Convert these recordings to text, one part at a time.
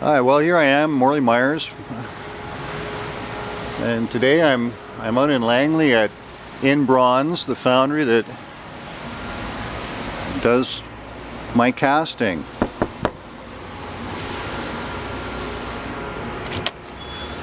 Hi, well here I am, Morley Myers, and today I'm out in Langley at In Bronze, the foundry that does my casting.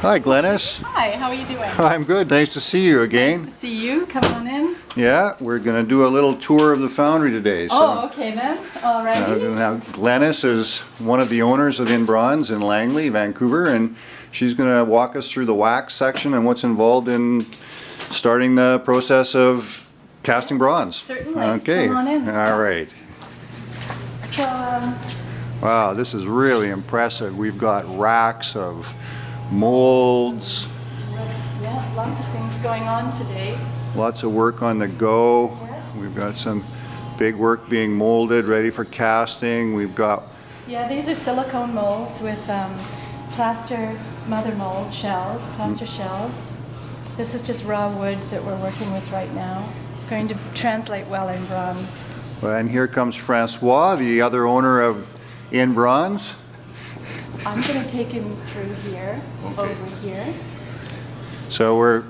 Hi Glennis. Hi, how are you doing? I'm good, nice to see you again. Nice to see you, come on in. Yeah, we're going to do a little tour of the foundry today. Oh, okay then, alrighty. Now Glennis is one of the owners of In Bronze in Langley, Vancouver, and she's going to walk us through the wax section and what's involved in starting the process of casting bronze. Certainly, okay. Come on in. All right. So, wow, this is really impressive. We've got racks of molds. yeah, lots of things going on today. Lots of work on the go. Yes. We've got some big work being molded, ready for casting. We've got... Yeah, these are silicone molds with plaster mother mold shells, plaster shells. This is just raw wood that we're working with right now. It's going to translate well in bronze. And here comes Francois, the other owner of In Bronze. I'm going to take him through here, over here. So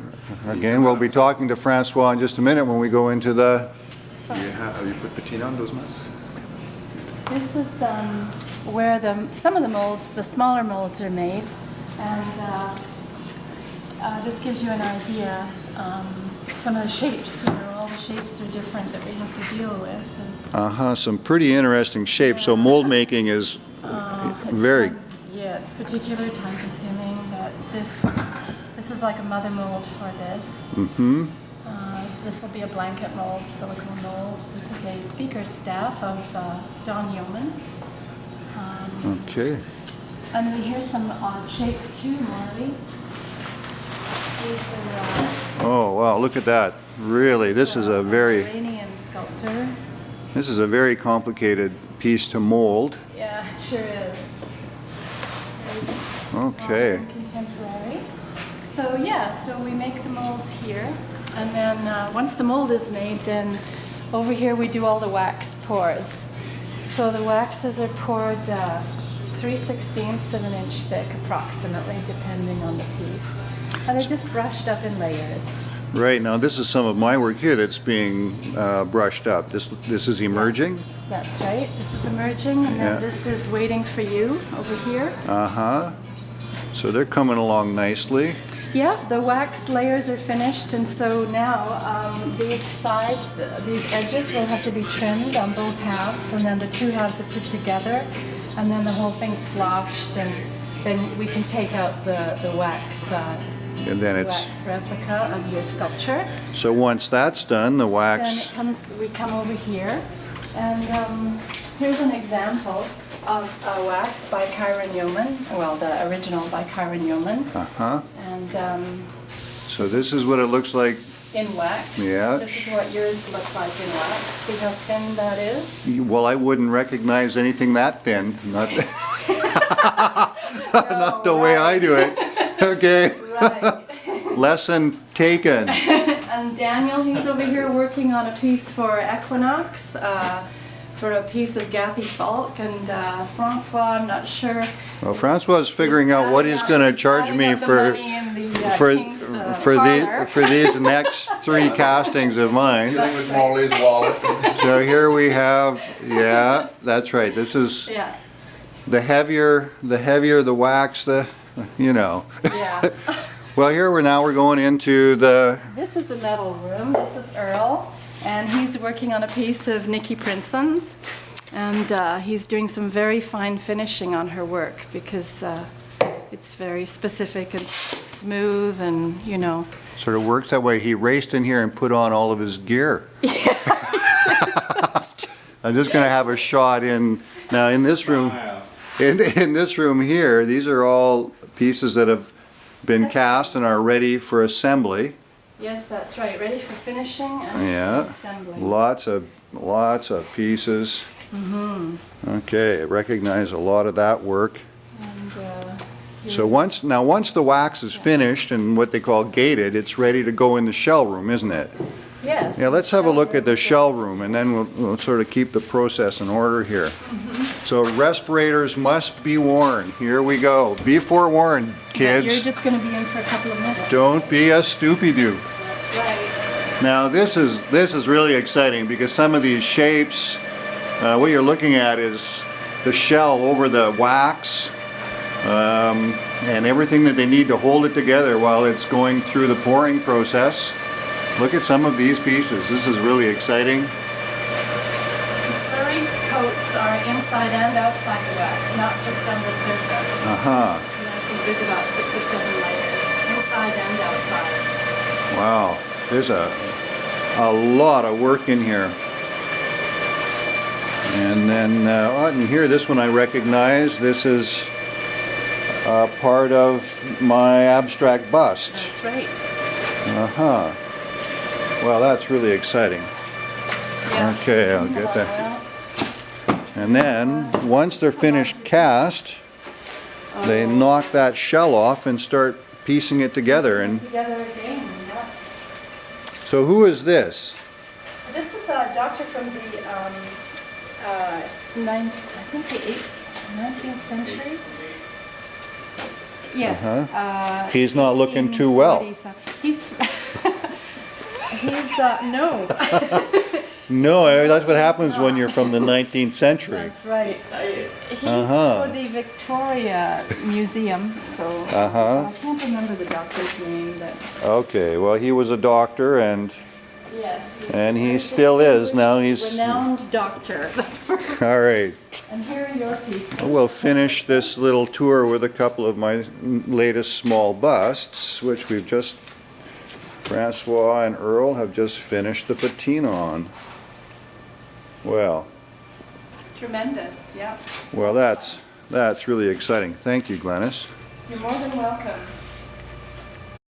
we'll be talking to Francois in just a minute when we go into the... Have you put patina on those masks? This is where some of the molds, the smaller molds, are made, and this gives you an idea. Some of the shapes, all the shapes are different that we have to deal with. Some pretty interesting shapes. So mold making is very... Yeah, it's particularly time consuming. This is like a mother mold for this. Mm-hmm. This will be a blanket mold, silicone mold. This is a speaker's staff of Don Yeoman. Okay. And then here's some odd shapes too, Morley. Oh wow, look at that. Really, this is a very... Iranian sculptor. This is a very complicated piece to mold. Yeah, it sure is. Okay. Contemporary. So yeah, so we make the molds here, and then once the mold is made, then over here we do all the wax pours. So the waxes are poured 3/16 of an inch thick, approximately, depending on the piece, and they're just brushed up in layers. Right, now this is some of my work here that's being brushed up. This is emerging? That's right. This is emerging, and then this is waiting for you over here. Uh-huh. So they're coming along nicely. Yeah, the wax layers are finished, and so now these sides, these edges will have to be trimmed on both halves, and then the two halves are put together, and then the whole thing's sloshed, and then we can take out the wax, And then it's... wax replica of your sculpture. So once that's done, the wax... Then we come over here, and here's an example of a wax by Kyron Yeoman, well, the original by Kyron Yeoman. Uh-huh. And so this is what it looks like. in wax. Yeah. This is what yours look like in wax. See how thin that is? Well, I wouldn't recognize anything that thin. Not, not the way I do it. Okay. Right. Lesson taken. And Daniel, he's over here working on a piece for Equinox, for a piece of Gathy Falk, and Francois, I'm not sure. Well, Francois is figuring out what he's going to charge me for these next 3 castings of mine. With Molly's wallet. So here we have, yeah, that's right. This is the heavier the wax, you know. Yeah. Well, here we're going into the... This is the metal room. This is Earl, and he's working on a piece of Nikki Prinson's, and he's doing some very fine finishing on her work because it's very specific and smooth, and you know. Sort of works that way. He raced in here and put on all of his gear. Yeah. I'm just going to have a shot in now in this room. In this room here, these are all pieces that have been cast and are ready for assembly. Yes, that's right. Ready for finishing and assembly. Lots of pieces. Mm-hmm. Okay, I recognize a lot of that work. And, so once the wax is finished and what they call gated, it's ready to go in the shell room, isn't it? Yes. Yeah, let's have a look at the shell room, and then we'll sort of keep the process in order here. So respirators must be worn. Here we go. Be forewarned, You're kids. just going to be in for a couple of minutes. Don't be a stoopy-doo. That's right. Now this is really exciting because some of these shapes, what you're looking at is the shell over the wax, and everything that they need to hold it together while it's going through the pouring process. Look at some of these pieces. This is really exciting. The slurry coats are inside and outside the wax, not just on the surface. Uh-huh. And I think there's about 6 or 7 layers, inside and outside. Wow. There's a lot of work in here. And then in here, this one I recognize. This is part of my abstract bust. That's right. Uh-huh. Well, that's really exciting. Yeah. Okay, I'll get that. And then, once they're finished cast, they knock that shell off and start piecing it together. And Together again, yeah. so who is this? This is a doctor from the, I think the 19th century. Yes. Uh-huh. He's not looking too well. 1840s. No. No, that's what happens when you're from the 19th century. That's right. He's Uh-huh. for the Victoria Museum, so Uh-huh. I can't remember the doctor's name, but Okay, well, he was a doctor, and yes. he's And a he very still is. Now he's- renowned doctor. all right. And here are your pieces. We'll finish this little tour with a couple of my latest small busts, which we've just, Francois and Earl have just finished the patina on. Well, Tremendous, yeah. well, that's really exciting. Thank you, Glennis. You're more than welcome.